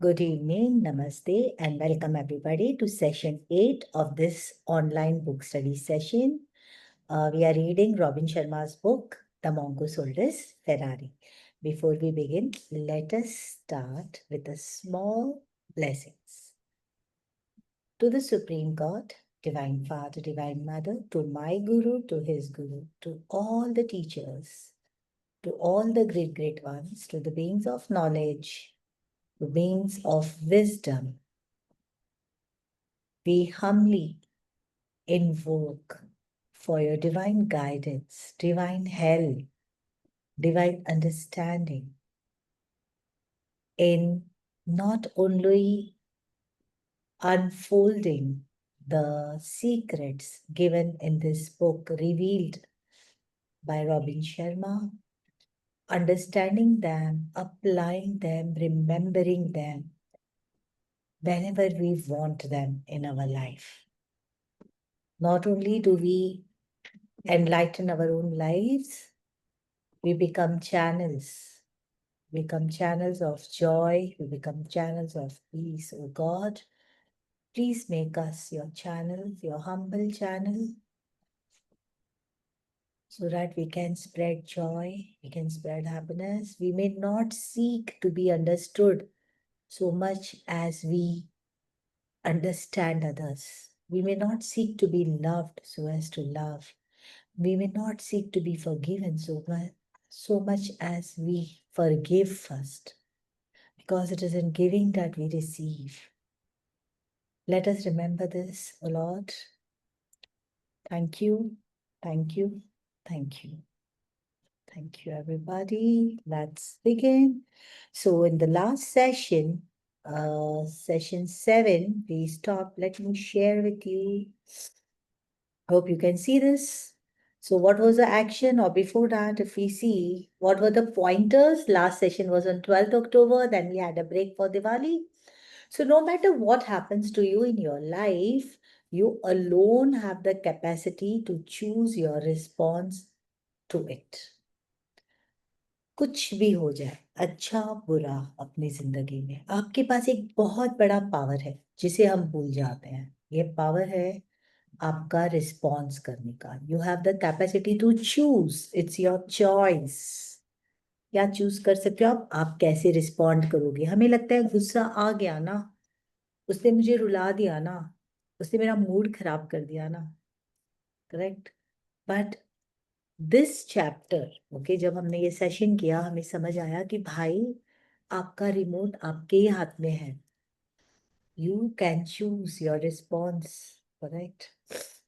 Good evening, namaste, and welcome everybody to session 8 of this online book study session. We are reading Robin Sharma's book, The Mongoose Oldest Ferrari. Before we begin, let us start with a small blessings. To the Supreme God, Divine Father, Divine Mother, to my Guru, to his Guru, to all the teachers, to all the great ones, to the beings of knowledge, the beings of wisdom, we humbly invoke for your divine guidance, divine help, divine understanding in not only unfolding the secrets given in this book revealed by Robin Sharma, understanding them, applying them, remembering them whenever we want them in our life. Not only do we enlighten our own lives, we become channels. We become channels of joy. We become channels of peace. Oh God, please make us your channel, your humble channel, so that we can spread joy, we can spread happiness. We may not seek to be understood so much as we understand others. We may not seek to be loved so as to love. We may not seek to be forgiven so much as we forgive first, because it is in giving that we receive. Let us remember this, O Lord. Thank you, thank you, thank you. Thank you, everybody. Let's begin. So in the last session, session 7, we stopped. Let me share with you. Hope you can see this. So what was the action? Or before that, if we see, what were the pointers? Last session was on 12th October. Then we had a break for Diwali. So no matter what happens to you in your life, you alone have the capacity to choose your response to it. कुछ भी हो जाए, अच्छा बुरा अपनी जिंदगी में, आपके पास एक बहुत बड़ा पावर है जिसे हम भूल जाते हैं. ये पावर है आपका रिस्पॉन्स करने का. You have the capacity to choose. It's your choice. क्या चूज कर सकते हो आप कैसे रिस्पॉन्ड करोगे. हमें लगता है गुस्सा आ गया ना, उसने मुझे रुला दिया ना, उसने मेरा मूड खराब कर दिया ना. Correct. But this chapter, okay, जब हमने ये सेशन किया हमें समझ आया कि भाई आपका रिमोट आपके ही हाथ में है. You can choose your response, correct?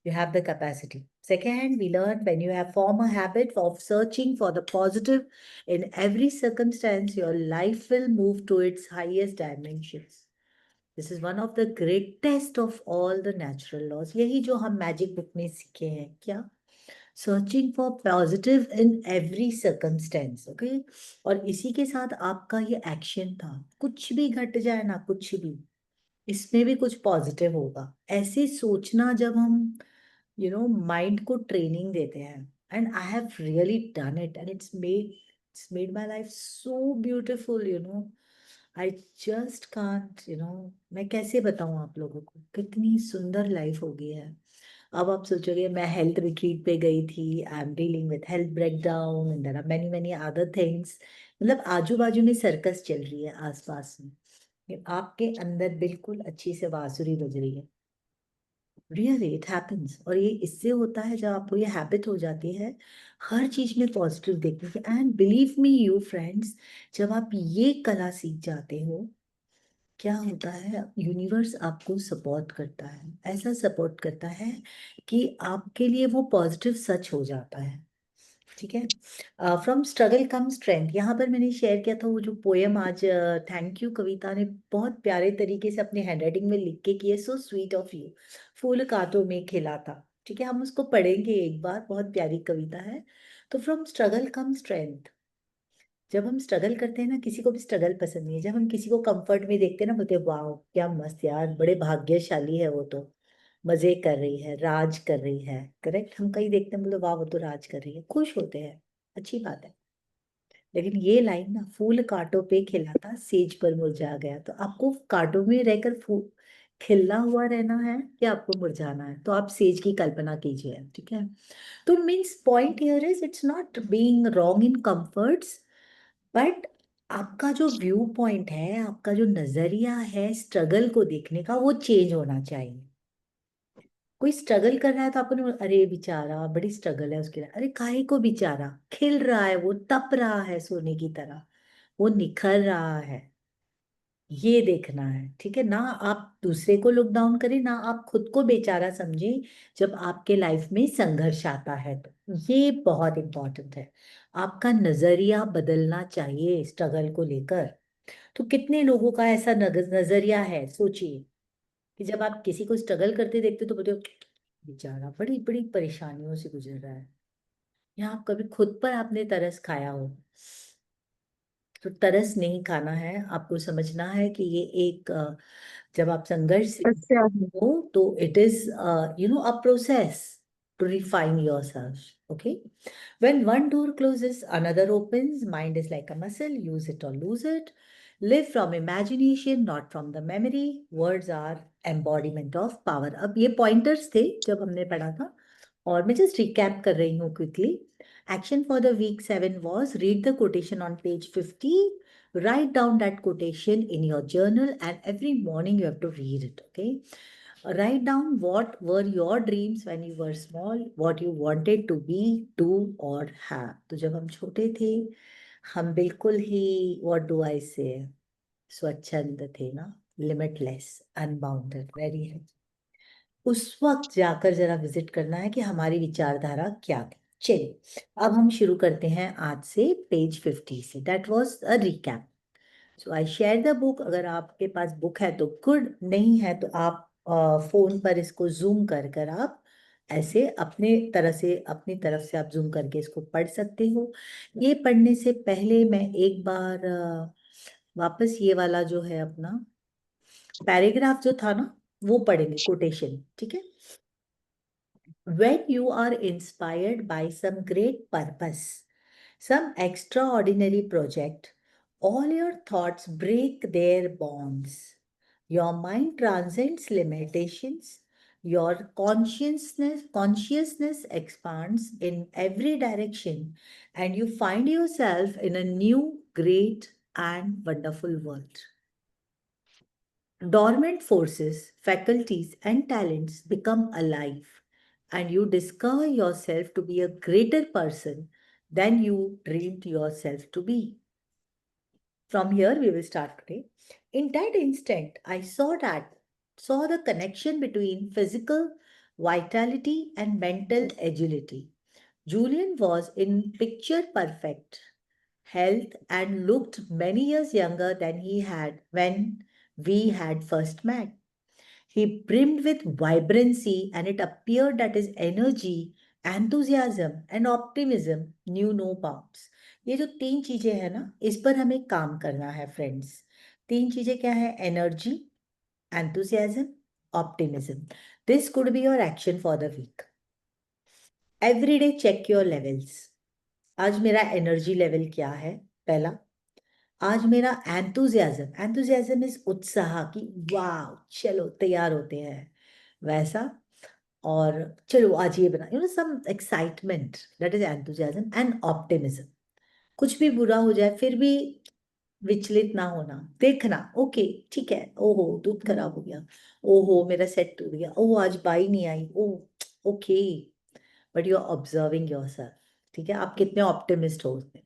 You have the capacity. Second, we learned when you have form a habit of searching for the positive in every circumstance, your life will move to its highest dimensions. This is one of the greatest of all the natural laws. यही जो हम magic book में सीखे हैं क्या? Searching for positive in every circumstance. Okay. और इसी के साथ आपका ये एक्शन था. कुछ भी घट जाए ना, कुछ भी, इसमें भी कुछ पॉजिटिव होगा, ऐसे सोचना. जब हम माइंड को ट्रेनिंग देते हैं, and I have really done it and it's made my life so beautiful. I just can't, मैं कैसे बताऊं आप लोगों को कितनी सुंदर लाइफ हो गई है. अब आप सोचोगे मैं हेल्थ रिट्रीट पे गई थी, I am dealing with health breakdown and there are many many other things. मतलब आजू बाजू में सर्कस चल रही है आसपास में, ये आपके अंदर बिल्कुल अच्छी से बांसुरी बज रही है. Really it happens. और ये इससे होता है जब आपको ये हैबिट हो जाती है हर चीज में पॉजिटिव देखने की. And believe me you friends, जब आप ये कला सीख जाते हो, क्या होता है, यूनिवर्स आपको सपोर्ट करता है. ऐसा सपोर्ट करता है कि आपके लिए वो पॉजिटिव सच हो जाता है. ठीक है. फ्रॉम स्ट्रगल कम स्ट्रेंथ, यहाँ पर मैंने शेयर किया था वो जो पोयम आज. थैंक यू, कविता ने बहुत प्यारे तरीके से अपने हैंडराइटिंग में लिख के किए. So sweet of you. फूल कांटों में खिला था. ठीक है, हम उसको पढ़ेंगे एक बार. बहुत प्यारी कविता है. तो फ्रॉम स्ट्रगल कम स्ट्रेंथ. जब हम स्ट्रगल करते हैं ना, किसी को भी स्ट्रगल पसंद नहीं है. जब हम किसी को कंफर्ट में देखते हैं ना, बोलते हैं वाह क्या मस्त यार, बड़े भाग्यशाली है वो तो, मजे कर रही है, राज कर रही है. करेक्ट. हम कहीं देखते हैं, बोले वाह वो तो राज कर रही है, खुश होते हैं. अच्छी बात है. लेकिन ये लाइन ना, फूल कांटों पे खिला था सेज पर मुरझा गया, तो आपको कांटों में रहकर फूल खिलना हुआ रहना है कि आपको मुरझाना है, तो आप सेज की कल्पना कीजिए, ठीक है। तो means point here is it's not being wrong in comforts, but आपका जो व्यू पॉइंट है, आपका जो नजरिया है स्ट्रगल को देखने का, वो चेंज होना चाहिए। कोई स्ट्रगल कर रहा है तो आपको नहीं बोलना, अरे बेचारा बड़ी स्ट्रगल है उसके लिए, अरे काहे को बेचारा, खिल रहा है, वो तप रहा है सोने की तरह, वो निखर रहा है, ये देखना है, ठीक है ना। आप दूसरे को लुक डाउन करें ना, आप खुद को बेचारा समझें जब आपके लाइफ में संघर्ष आता है, तो ये बहुत इंपॉर्टेंट है। आपका नजरिया बदलना चाहिए स्ट्रगल को लेकर। तो कितने लोगों का ऐसा नजरिया है, सोचिए, कि जब आप किसी को स्ट्रगल करते देखते हो तो बोलते हो बेचारा बड़ी बड़ी परेशानियों से गुजर रहा है। या आप कभी खुद पर आपने तरस खाया हो, तो तरस नहीं खाना है, आपको समझना है कि ये एक जब आप संघर्ष से अच्छा है। हो तो it is a process to refine yourself, okay. When one door closes, another opens. Mind is like a muscle, use it or lose it. Live from imagination, not from the memory. Words are embodiment of power. अब ये pointers थे जब हमने पढ़ा था, और मैं just recap कर रही हूँ quickly. Action for the week 7 was read the quotation on page 50. Write down that quotation in your journal, and every morning you have to read it, okay? Write down what were your dreams when you were small, what you wanted to be, do or have. तो जब हम छोटे थे, हम बिल्कुल ही, what do I say, स्वच्छंद थे ना, लिमिटलेस, अनबाउंडेड, वेरी है। उस वक्त जाकर जरा विजिट करना है कि हमारी विचारधारा क्या थी। चलिए, अब हम शुरू करते हैं आज से पेज 50 से। That was a recap. So I share the book. अगर आपके पास बुक है तो गुड, नहीं है तो आप फोन पर इसको जूम कर कर आप ऐसे अपने तरह से, अपनी तरफ से आप जूम करके इसको पढ़ सकते हो। ये पढ़ने से पहले मैं एक बार वापस ये वाला जो है अपना पैराग्राफ जो था ना, वो पढ़ेंगे, कोटेशन, ठीक है। When you are inspired by some great purpose, some extraordinary project, all your thoughts break their bonds. Your mind transcends limitations. Your consciousness expands in every direction, and you find yourself in a new, great, and wonderful world. Dormant forces, faculties, and talents become alive, and you discover yourself to be a greater person than you dreamed yourself to be. From here, we will start today. In that instant, I saw the connection between physical vitality and mental agility. Julian was in picture perfect health and looked many years younger than he had when we had first met. He brimmed with vibrancy, and it appeared that his energy, enthusiasm, and optimism knew no bounds. ये जो तीन चीजें हैं ना, इस पर हमें काम करना है फ्रेंड्स। तीन चीजें क्या है? Energy, enthusiasm, optimism. This could be your action for the week. Every day check your levels. आज मेरा एनर्जी लेवल क्या है? पहला। आज मेरा एंथुजियाज्म इज उत्साह की, वाह चलो तैयार होते हैं, वैसा। और चलो आज ये बना, some excitement, that is enthusiasm and optimism. कुछ भी बुरा हो जाए फिर भी विचलित ना होना, देखना ओके ठीक है, ओहो दूध खराब हो गया, ओहो मेरा सेट टूट गया, ओहो आज बाई नहीं आई, oh okay, but you are observing yourself, ठीक है, आप कितने ऑप्टिमिस्ट हो उसमें।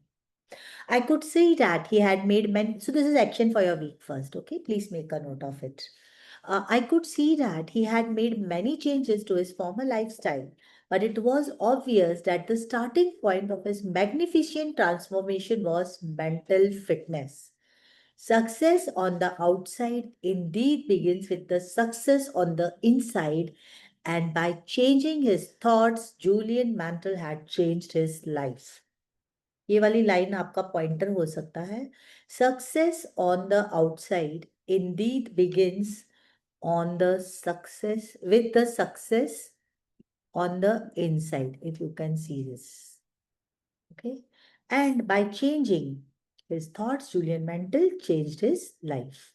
I could see that he had made many. So, this is action for your week first, okay? Please make a note of it. I could see that he had made many changes to his former lifestyle, but it was obvious that the starting point of his magnificent transformation was mental fitness. Success on the outside indeed begins with the success on the inside, and by changing his thoughts, Julian Mantle had changed his life. ये वाली line आपका pointer हो सकता है। Success on the outside Indeed begins on the success with the success on the inside, if you can see this, okay. And by changing his thoughts, Julian Mantle changed his life.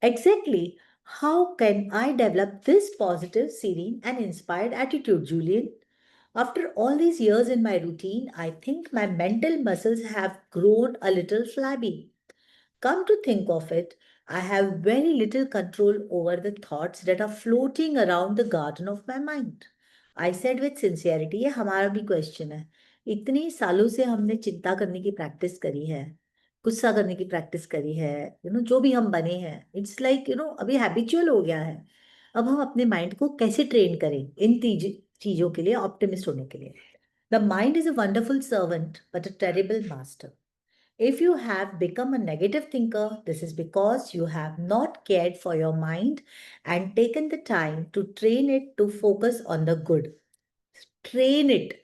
Exactly. How can I develop this positive, serene, and inspired attitude, Julian? After all these years in my routine, I think my mental muscles have grown a little flabby. Come to think of it, I have very little control over the thoughts that are floating around the garden of my mind. I said with sincerity, ये हमारा भी question है. इतनी सालों से हमने चिंता करने की प्रैक्टिस करी है, गुस्सा करने की प्रैक्टिस करी है, जो भी हम बने हैं, इट्स लाइक अभी हैबिचुअल हो गया है. अब हम अपने माइंड को कैसे ट्रेन करें इन चीजों के लिए, ऑप्टिमिस्ट होने के लिए. The mind is a wonderful servant but a terrible master. If you have become a negative thinker, this is because you have not cared for your mind and taken the time to train it to focus on the good. Train it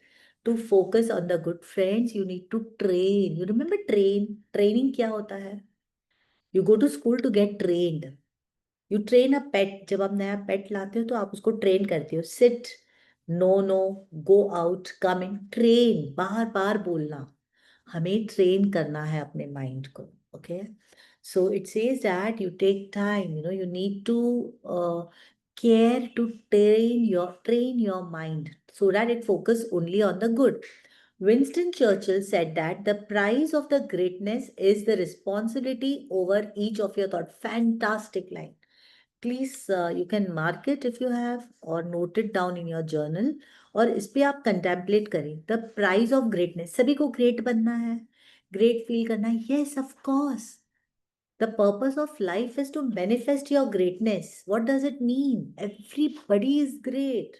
to focus on the good. Friends, you need to train. You remember train? Training क्या होता है? You go to school to get trained. You train a pet. जब आप नया pet लाते हो तो आप उसको train करते हो. Sit, no, no, go out, come in. Train. बार बार बोलना. हमें ट्रेन करना है अपने माइंड को. Okay, so it says that you take time, you need to care to train your mind so that it focus only on the good. Winston Churchill said that the price of the greatness is the responsibility over each of your thought. Fantastic line. Please, you can mark it if you have or note it down in your journal. और इस पे आप contemplate करें. The prize of greatness. सभी को great बनना है, great feel करना है. Yes, of course. The purpose of life is to manifest your greatness. What does it mean? Everybody is great.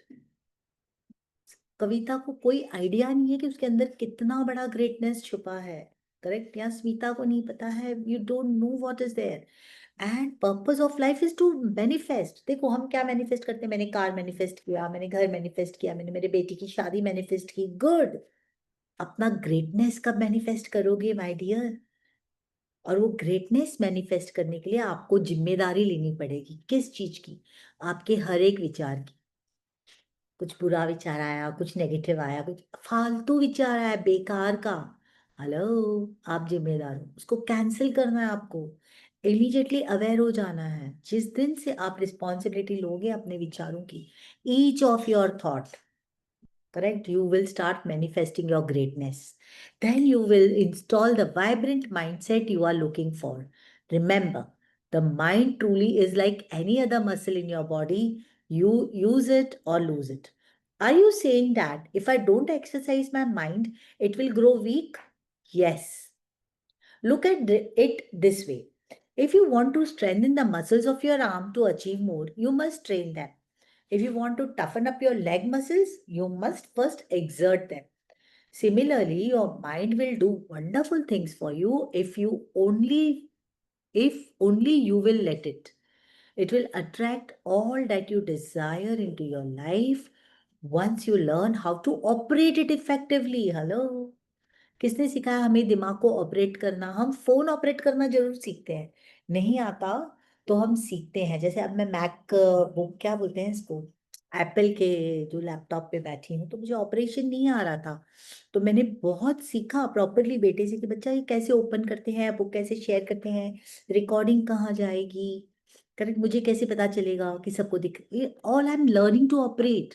Kavita को कोई आइडिया नहीं है कि उसके अंदर कितना बड़ा ग्रेटनेस छुपा है. करेक्ट? या स्मिता को नहीं पता है. You don't know what is there. And purpose of life is to manifest. देखो हम क्या मैनिफेस्ट करते हैं. मैंने कार मैनिफेस्ट किया, मैंने घर मैनिफेस्ट किया, मैंने मेरे बेटी की शादी मैनिफेस्ट की. गुड. अपना ग्रेटनेस कब मैनिफेस्ट करोगे माय डियर? और वो ग्रेटनेस मैनिफेस्ट करने के लिए आपको जिम्मेदारी लेनी पड़ेगी. किस चीज की? आपके हर एक विचार की. कुछ बुरा विचार आया, कुछ नेगेटिव आया, कुछ फालतू विचार आया बेकार का, हेलो, आप जिम्मेदार हो. उसको कैंसिल करना है आपको. इमीडिएटली अवेयर हो जाना है. जिस दिन से आप रिस्पॉन्सिबिलिटी लोगे अपने विचारों की, each of your thought, correct, you will start manifesting your greatness. Then you will install the vibrant mindset you are looking for. Remember, the mind truly is like any other muscle in your body. You use it or lose it. Are you saying that if I don't exercise my mind, it will grow weak? Yes. Look at it this way. If you want to strengthen the muscles of your arm to achieve more, you must train them. If you want to toughen up your leg muscles, you must first exert them. Similarly, your mind will do wonderful things for you if only you will let it. It will attract all that you desire into your life once you learn how to operate it effectively. Hello. किसने सिखाया हमें दिमाग को operate करना? हम phone operate करना जरूर सीखते हैं. नहीं आता तो हम सीखते हैं. जैसे अब मैं मैक, वो क्या बोलते हैं इसको, एप्पल के जो लैपटॉप पे बैठी हूँ, तो मुझे ऑपरेशन नहीं आ रहा था. तो मैंने बहुत सीखा प्रॉपरली बेटे से कि बच्चा ये कैसे ओपन करते हैं, वो कैसे शेयर करते हैं, रिकॉर्डिंग कहाँ जाएगी, करेक्ट, मुझे कैसे पता चलेगा कि सबको दिख. All I am learning to operate.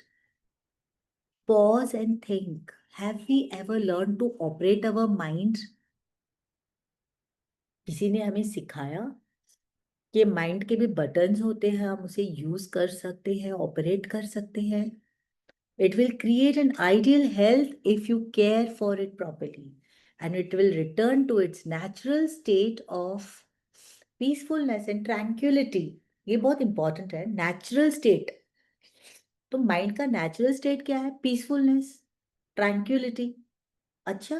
Pause and think. Have we ever learned to operate our mind? किसी ने हमें सिखाया कि माइंड के भी बटन्स होते हैं, हम उसे यूज कर सकते हैं, ऑपरेट कर सकते हैं. It will create an ideal health if you care for it properly, and it will return to its natural state of peacefulness and tranquility. ये बहुत इंपॉर्टेंट है. Natural state. तो माइंड का नेचुरल स्टेट क्या है? Peacefulness, tranquillity. अच्छा,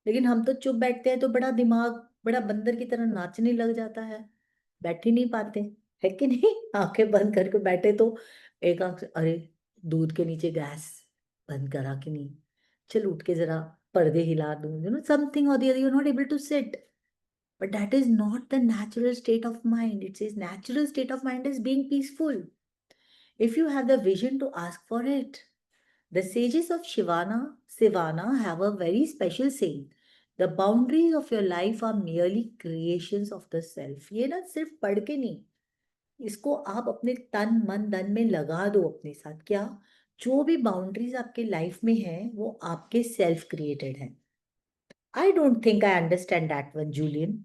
लेकिन हम तो चुप बैठते हैं तो बड़ा दिमाग बड़ा बंदर की तरह नाचने लग जाता है. बैठ ही नहीं पाते, है कि नहीं? आंखें बंद करके बैठे तो एक आंख से, अरे दूध के नीचे गैस बंद करा कि नहीं, चल उठ के जरा पर्दे हिला दूं, समथिंग और the other, you are not able to sit. But that is not the natural state of mind. It is natural state of mind is being peaceful. If you have the vision to ask for it, The sages of Sivana have a very special saying. The boundaries of your life are merely creations of the self. ये ना सिर्फ पढ़ के नहीं, इसको आप अपने तन मन धन में लगा दो अपने साथ। क्या? जो भी बाउंड्रीज आपके लाइफ में है वो आपके सेल्फ क्रिएटेड है। I don't think I understand that one, Julian.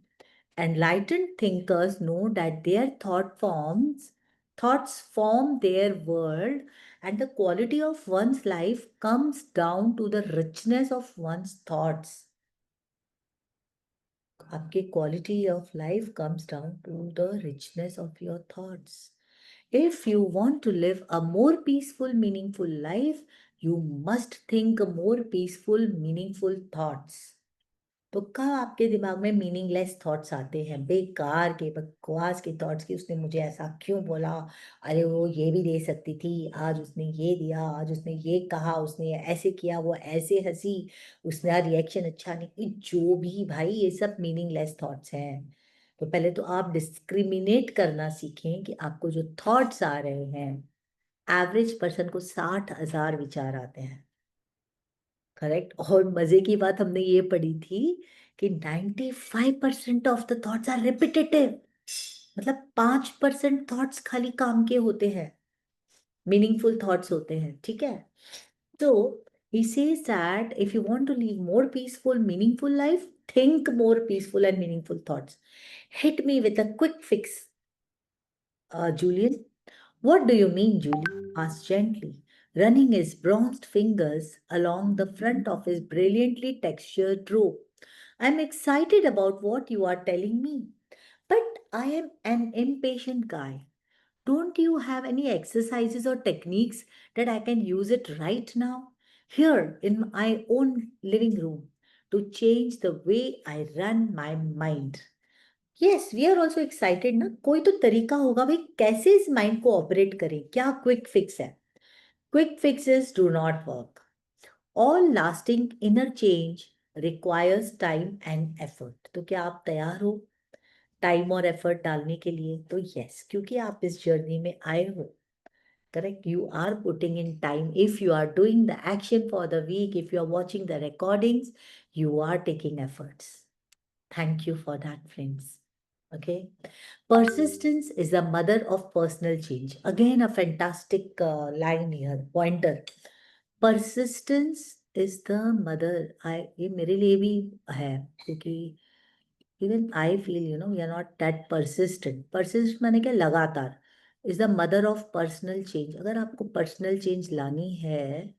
Enlightened thinkers know that their thoughts form their world, and the quality of one's life comes down to the richness of one's thoughts. आपके quality of life comes down to the richness of your thoughts. If you want to live a more peaceful, meaningful life, you must think more peaceful, meaningful thoughts. तो कब आपके दिमाग में meaningless thoughts आते हैं, बेकार के बकवास के थॉट्स की उसने मुझे ऐसा क्यों बोला, अरे वो ये भी दे सकती थी, आज उसने ये दिया, आज उसने ये कहा, उसने ऐसे किया, वो ऐसे हंसी, उसका रिएक्शन अच्छा नहीं, ये जो भी भाई ये सब मीनिंगलेस थॉट्स हैं। तो पहले तो आप डिस्क्रिमिनेट करना सीखें कि आपको जो थॉट्स आ रहे हैं, एवरेज पर्सन को 60,000 विचार आते हैं, करेक्ट। और मजे की बात हमने ये पढ़ी थी कि 95% of the thoughts are repetitive. मतलब 5% थॉट्स खाली काम के होते हैं, मीनिंगफुल थॉट्स होते हैं, ठीक है। तो he says that if you want to live more peaceful, meaningful life, think more peaceful and meaningful thoughts. Hit me with a quick fix, Julian. What do you mean, Julie? Asked gently, running his bronzed fingers along the front of his brilliantly textured robe. I'm excited about what you are telling me, but I am an impatient guy. Don't you have any exercises or techniques that I can use it right now, here in my own living room, to change the way I run my mind? Yes, we are also excited ना। कोई तो तरीका होगा भाई, कैसे इस mind को operate करें, क्या क्विक फिक्स है? Quick fixes do not work. All lasting inner change requires time and effort. तो क्या आप तैयार हो टाइम और एफर्ट डालने के लिए? तो यस, क्योंकि आप इस जर्नी में आए हो, correct, you are putting in time. If you are doing the action for the week, if you are watching the recordings, you are taking efforts. Thank you for that, friends. Okay. Persistence is the mother of personal change. Again, a fantastic line here, pointer. Persistence is the mother. ये मेरे लिए भी है, क्योंकि even I feel, we are not that persistent. Persistent माने क्या? लगातार। Is the mother of personal change. अगर आपको personal change लानी है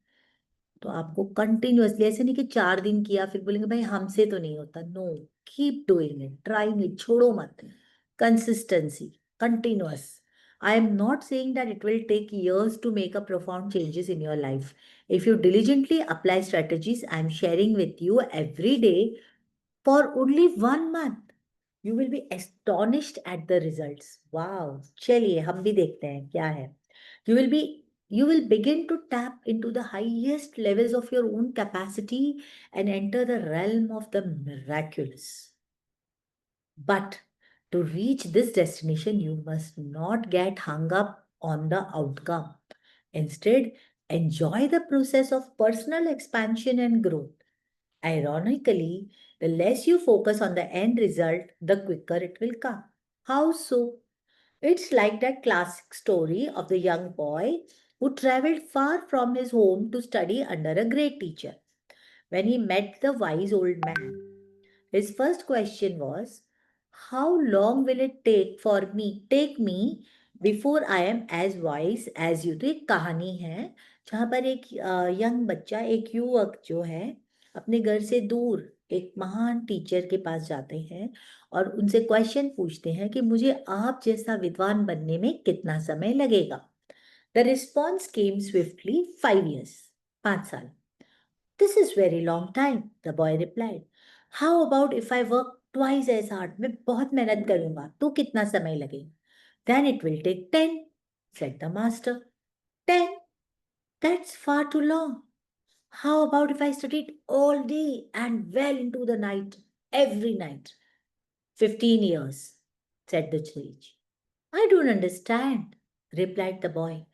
तो आपको कंटिन्यूअसली, ऐसे नहीं कि 4 दिन किया फिर बोलेंगे भाई हमसे तो नहीं होता। No, keep doing it, trying it, छोड़ो मत। Consistency, continuous. I am not saying that it will take years to make a profound changes in your life. If you diligently apply strategies I am sharing with you every day for only 1 month, you will be astonished at the results. Wow, चलिए हम भी देखते हैं क्या है। You will be you will begin to tap into the highest levels of your own capacity and enter the realm of the miraculous. But to reach this destination, you must not get hung up on the outcome. Instead, enjoy the process of personal expansion and growth. Ironically, the less you focus on the end result, the quicker it will come. How so? It's like that classic story of the young boy who traveled far from his home to study under a great teacher. When he met the wise old man, his first question was, how long will it take me before I am as wise as you? तो एक कहानी है जहाँ पर एक young बच्चा, एक युवक जो है, अपने घर से दूर एक महान टीचर के पास जाते हैं और उनसे क्वेश्चन पूछते हैं कि मुझे आप जैसा विद्वान बनने में कितना समय लगेगा। The response came swiftly, 5 years, 5 साल। This is very long time, the boy replied. How about if I work twice as hard? मैं बहुत मेहनत करूंगा, तो कितना समय लगेगा? Then it will take 10, said the master. 10? That's far too long. How about if I studied all day and well into the night, every night? 15 years, said the sage. I don't understand, replied the boy.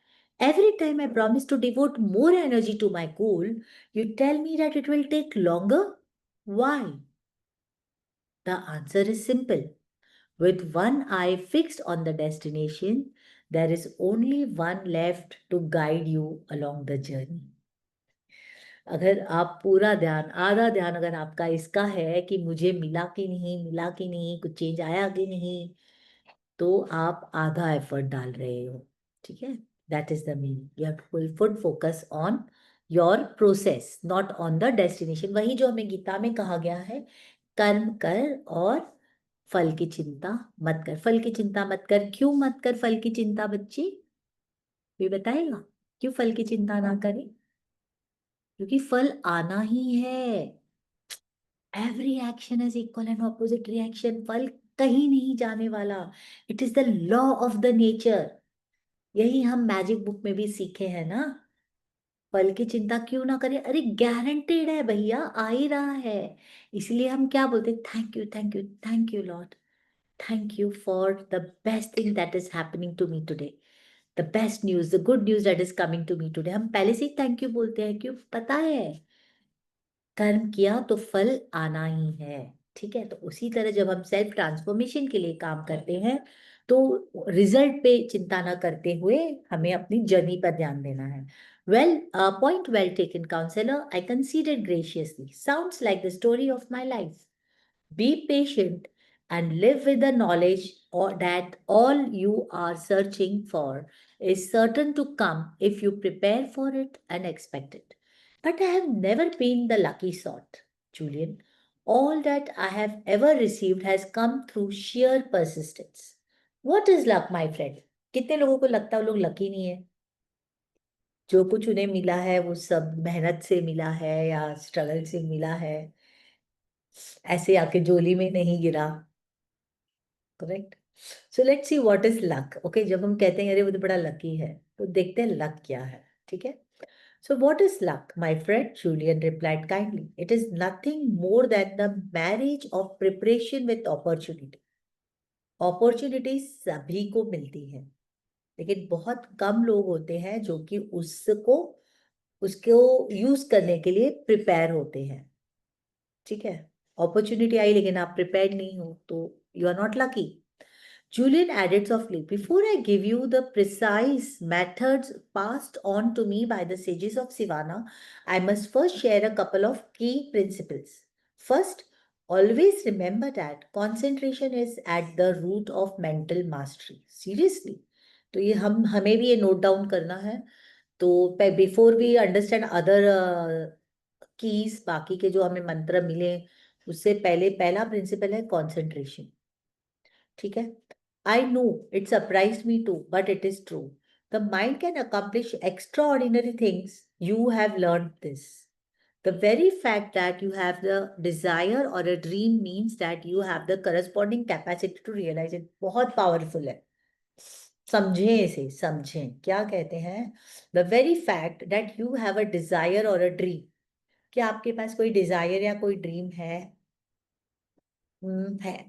Every time I promise to devote more energy to my goal, you tell me that it will take longer. Why? The answer is simple. With one eye fixed on the destination, there is only one left to guide you along the journey. अगर आप पूरा ध्यान, आधा ध्यान अगर आपका इसका है कि मुझे मिला कि नहीं, मिला कि नहीं, कुछ चेंज आया कि नहीं, तो आप आधा एफर्ट डाल रहे हो। ठीक है, that is the meaning. You have to full focus on your process, not on the destination. वही जो हमें गीता में कहा गया है, कर्म कर और फल की चिंता मत कर। फल की चिंता मत कर, क्यों मत कर फल की चिंता बच्ची? ये बताएगा क्यों फल की चिंता ना करें? क्योंकि फल आना ही है। Every action is equal and opposite reaction. फल कहीं नहीं जाने वाला। It is the law of the nature. यही हम मैजिक बुक में भी सीखे हैं ना। फल की चिंता क्यों ना करें? अरे गारंटेड है भैया, आ ही रहा है। इसलिए हम क्या बोलते हैं? Thank you, thank you, thank you lord. Thank you for the best thing that is happening to me today, the best news, the good news that is coming to me today. हम पहले से ही thank you बोलते हैं, क्यों? पता है कर्म किया तो फल आना ही है। ठीक है, तो उसी तरह जब हम सेल्फ ट्रांसफॉर्मेशन के लिए काम करते हैं, तो रिजल्ट पे चिंता ना करते हुए हमें अपनी जर्नी पर ध्यान देना है। Well, point well taken counsellor, I consider graciously, sounds like the story of my life. Be patient and live with the knowledge or that all you are searching for is certain to come if you prepare for it and expect it. But I have never been the lucky sort, Julian. All that I have ever received has come through sheer persistence. What is luck, my friend? कितने लोगों को लगता है वो लोग lucky नहीं है? जो कुछ उन्हें मिला है वो सब मेहनत से मिला है या स्ट्रगल से मिला है, ऐसे आके जोली में नहीं गिरा। Correct. So let's see what is luck. Okay, जब हम कहते हैं अरे वो तो बड़ा लकी है, तो देखते हैं लक क्या है। ठीक है, so what is luck, my friend? Julian replied kindly, it is nothing more than the marriage of preparation with opportunity. Opportunity सभी को मिलती है, लेकिन बहुत कम लोग होते हैं जो कि उसको उसको यूज करने के लिए प्रिपेयर होते हैं। ठीक है, अपॉर्चुनिटी आई लेकिन आप प्रिपेयर्ड नहीं हो, तो you are not lucky. Julian added softly, before I give you the precise methods passed on to me by the sages of Sivana, I must first share a couple of key principles. First, always remember that concentration is at the root of mental mastery. Seriously. तो ये हमें भी ये note down करना है। तो before we understand other keys, बाकी के जो हमें मंत्र मिले, उससे पहले पहला प्रिंसिपल है कॉन्सेंट्रेशन। ठीक है, I know it surprised me too, but it is true. The mind can accomplish extraordinary things. You have learned this. The very fact that you have the desire or a dream means that you have the corresponding capacity to realize it. बहुत powerful है। समझें इसे, समझें क्या कहते हैं। The very fact that you have a desire or a dream. क्या आपके पास कोई डिजायर या कोई ड्रीम है? है।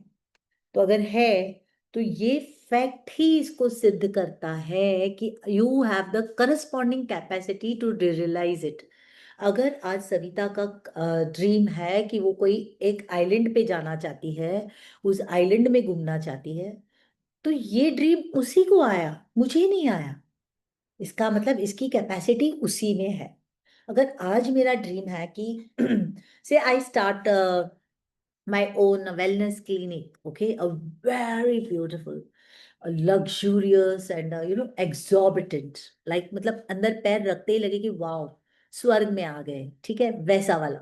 तो अगर है, तो ये फैक्ट ही इसको सिद्ध करता है कि you have the corresponding capacity to realise it. अगर आज सविता का ड्रीम है कि वो कोई एक आइलैंड पे जाना चाहती है, उस आइलैंड में घूमना चाहती है, तो ये ड्रीम उसी को आया, मुझे नहीं आया। इसका मतलब इसकी कैपेसिटी उसी में है। अगर आज मेरा ड्रीम है कि से I start my own wellness clinic, okay, a very beautiful, a luxurious and exorbitant, like मतलब अंदर पैर रखते ही लगे कि वाओ, स्वर्ग में आ गए। ठीक है, वैसा वाला।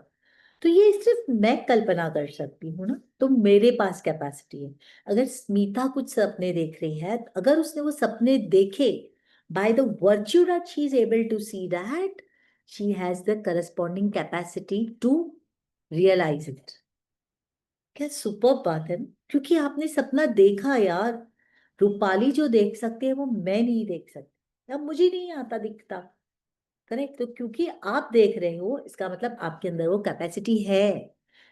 तो ये सिर्फ मैं कल्पना कर सकती हूँ ना, तो मेरे पास कैपेसिटी है। अगर स्मिता कुछ सपने देख रही है, अगर उसने वो सपने देखे, by the virtue that she is able to see that, she has the corresponding capacity to realize it। क्या सुपर बात है ना, क्योंकि आपने सपना देखा यार। रूपाली जो देख सकते हैं वो मैं नहीं देख सकती, अब मुझे नहीं आता दिखता। करेक्ट, तो क्योंकि आप देख रहे हो इसका मतलब आपके अंदर वो कैपेसिटी है।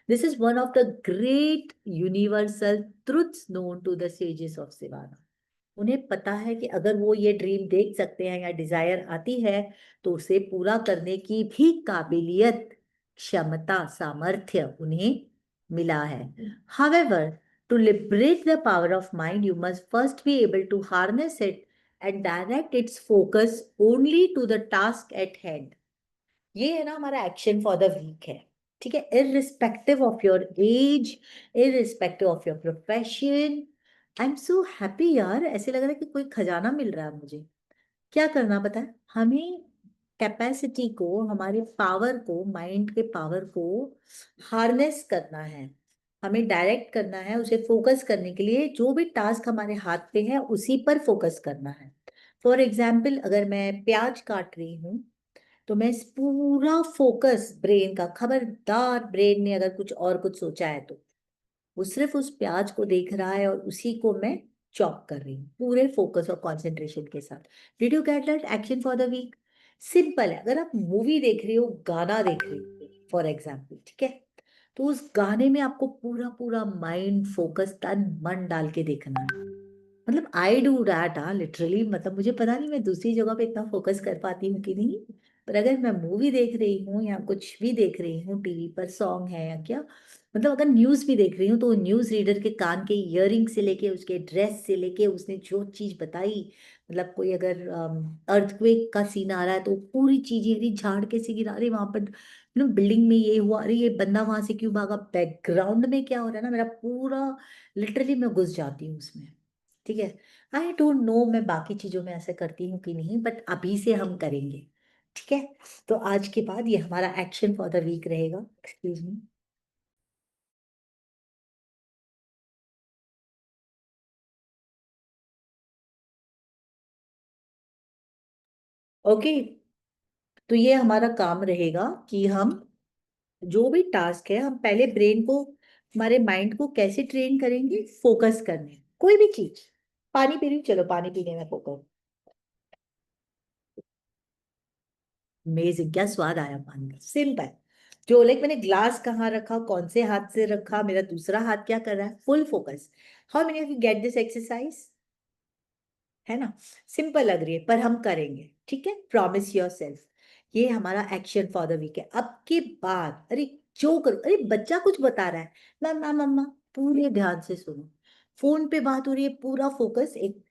This is one of the great universal truths known to the sages of Sivana. उन्हें पता है कि अगर वो ये ड्रीम देख सकते हैं या डिजायर आती है तो उसे पूरा करने की भी काबिलियत, क्षमता, सामर्थ्य उन्हें मिला है। However, to liberate the power of mind, you must first be able to harness it and direct its focus only to the task at hand. ये है ना हमारा एक्शन फॉर द वीक है। ठीक है, irrespective of your age, irrespective of your profession. I am so happy यार, ऐसे लग रहा है कि कोई खजाना मिल रहा है मुझे। क्या करना पता है हमें? कैपेसिटी को, हमारे पावर को, माइंड के पावर को हार्नेस करना है, हमें डायरेक्ट करना है। उसे फोकस करने के लिए जो भी टास्क हमारे हाथ पे है उसी पर फोकस करना है। फॉर एग्जाम्पल, अगर मैं प्याज काट रही हूँ तो मैं इस पूरा फोकस ब्रेन का, खबरदार ब्रेन ने अगर कुछ और कुछ सोचा है तो वो सिर्फ उस प्याज को देख रहा है और उसी को मैं चॉप कर रही हूँ पूरे फोकस और कंसंट्रेशन के साथ। Did you get that action for the week? Simple है। अगर आप मूवी देख रही हो, गाना देख रही हो फॉर एग्जाम्पल, ठीक है, तो उस गाने में आपको पूरा पूरा माइंड फोकस, तन मन डाल के देखना है। मतलब आई डू डैट, हाँ लिटरली। मतलब मुझे पता नहीं मैं दूसरी जगह पे इतना फोकस कर पाती हूँ कि नहीं, पर अगर मैं मूवी देख रही हूँ या कुछ भी देख रही हूँ, टीवी पर सॉन्ग है या क्या, मतलब अगर न्यूज भी देख रही हूँ तो न्यूज रीडर के कान के इयरिंग से लेके, उसके ड्रेस से लेके, उसने जो चीज बताई, मतलब कोई अगर अर्थक्वेक का सीन आ रहा है तो पूरी चीजें, अरे झाड़ कैसे गिरा, अरे वहां पर बिल्डिंग में ये हुआ, अरे ये बंदा वहां से क्यों भागा, बैकग्राउंड में क्या हो रहा है ना, मेरा पूरा लिटरली मैं घुस जाती हूँ उसमें। ठीक है, आई डोंट नो मैं बाकी चीजों में ऐसे करती हूँ कि नहीं, बट अभी से हम करेंगे। ठीक है, तो आज के बाद ये हमारा एक्शन फॉर द वीक रहेगा। Excuse me. ओके, तो ये हमारा काम रहेगा कि हम जो भी टास्क है, हम पहले ब्रेन को, हमारे माइंड को कैसे ट्रेन करेंगे फोकस करने, कोई भी चीज। पानी पी रही हूँ, चलो पानी पीने में फोकस। अमेजिंग, क्या स्वाद आया पानी का, सिंपल। जो लाइक मैंने ग्लास कहाँ रखा, कौन से हाथ से रखा, मेरा दूसरा हाथ क्या कर रहा है, full focus. How many of you get this exercise? है ना, सिंपल लग रही है पर हम करेंगे। ठीक है, प्रॉमिस योर सेल्फ। ये हमारा एक्शन फॉर द वीक है। अब के बाद अरे जो करो, अरे बच्चा कुछ बता रहा है, मम्मा मम्मा, पूरे ध्यान से सुनो। फोन पे बात हो रही है, पूरा फोकस। एक,